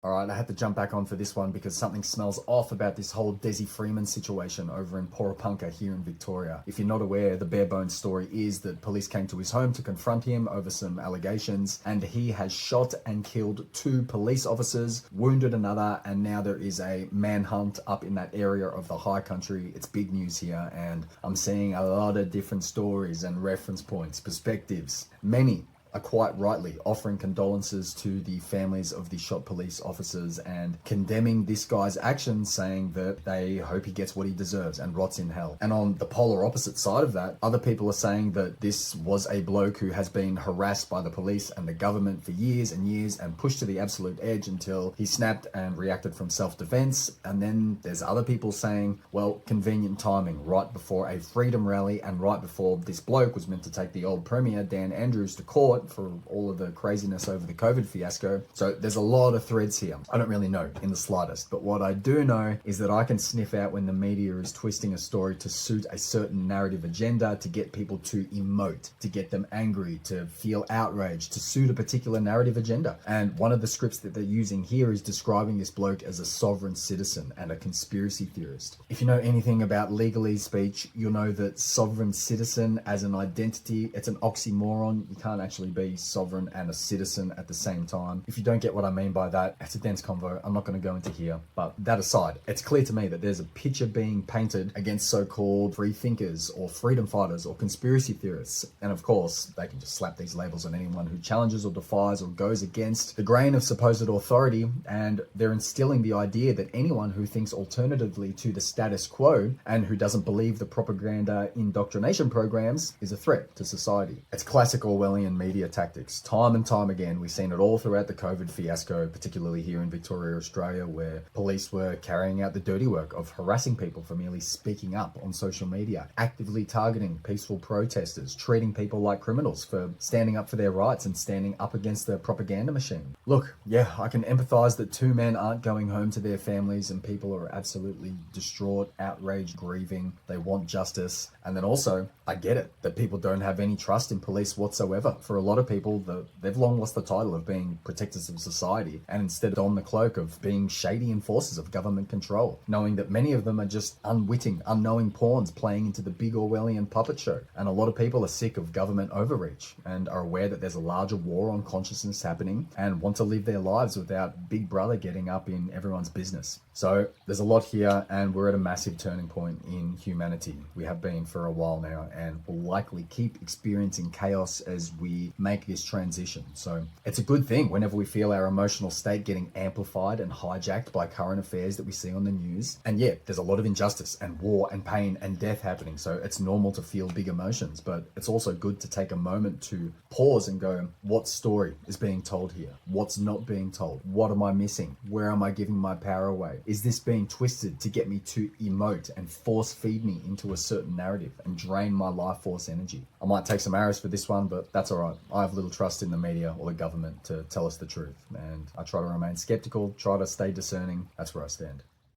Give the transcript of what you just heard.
All right, I had to jump back on for this one because something smells off about this whole Desi Freeman situation over in Porapunka here in Victoria. If you're not aware, the bare bones story is that police came to his home to confront him over some allegations, and he has shot and killed 2 police officers, wounded another, and now there is a manhunt up in that area of the high country. It's big news here, and I'm seeing a lot of different stories and reference points, perspectives. Many are quite rightly offering condolences to the families of the shot police officers and condemning this guy's actions, saying that they hope he gets what he deserves and rots in hell. And on the polar opposite side of that, other people are saying that this was a bloke who has been harassed by the police and the government for years and years and pushed to the absolute edge until he snapped and reacted from self-defense. And then there's other people saying, well, convenient timing, right before a freedom rally and right before this bloke was meant to take the old Premier, Dan Andrews, to court for all of the craziness over the COVID fiasco. So there's a lot of threads here. I don't really know in the slightest, but what I do know is that I can sniff out when the media is twisting a story to suit a certain narrative agenda, to get people to emote, to get them angry, to feel outraged, to suit a particular narrative agenda. And one of the scripts that they're using here is describing this bloke as a sovereign citizen and a conspiracy theorist. If you know anything about legalese speech, you'll know that sovereign citizen as an identity, it's an oxymoron. You can't actually be sovereign and a citizen at the same time. If you don't get what I mean by that, it's a dense convo. I'm not going to go into here. But that aside, it's clear to me that there's a picture being painted against so-called free thinkers or freedom fighters or conspiracy theorists. And of course, they can just slap these labels on anyone who challenges or defies or goes against the grain of supposed authority. And they're instilling the idea that anyone who thinks alternatively to the status quo and who doesn't believe the propaganda indoctrination programs is a threat to society. It's classic Orwellian media tactics. Time and time again, we've seen it all throughout the COVID fiasco, particularly here in Victoria, Australia, where police were carrying out the dirty work of harassing people for merely speaking up on social media, actively targeting peaceful protesters, treating people like criminals for standing up for their rights and standing up against the propaganda machine. Look, yeah, I can empathize that 2 men aren't going home to their families and people are absolutely distraught, outraged, grieving. They want justice. And then also, I get it that people don't have any trust in police whatsoever. For a lot of people, they've long lost the title of being protectors of society and instead don the cloak of being shady enforcers of government control, knowing that many of them are just unwitting, unknowing pawns playing into the big Orwellian puppet show. And a lot of people are sick of government overreach and are aware that there's a larger war on consciousness happening and want to live their lives without Big Brother getting up in everyone's business. So there's a lot here, and we're at a massive turning point in humanity. We have been for a while now, and will likely keep experiencing chaos as we make this transition. So it's a good thing whenever we feel our emotional state getting amplified and hijacked by current affairs that we see on the news. And yeah, there's a lot of injustice and war and pain and death happening. So it's normal to feel big emotions, but it's also good to take a moment to pause and go, what story is being told here? What's not being told? What am I missing? Where am I giving my power away? Is this being twisted to get me to emote and force feed me into a certain narrative and drain my life force energy? I might take some arrows for this one, but that's all right. I have little trust in the media or the government to tell us the truth, and I try to remain skeptical, try to stay discerning. That's where I stand.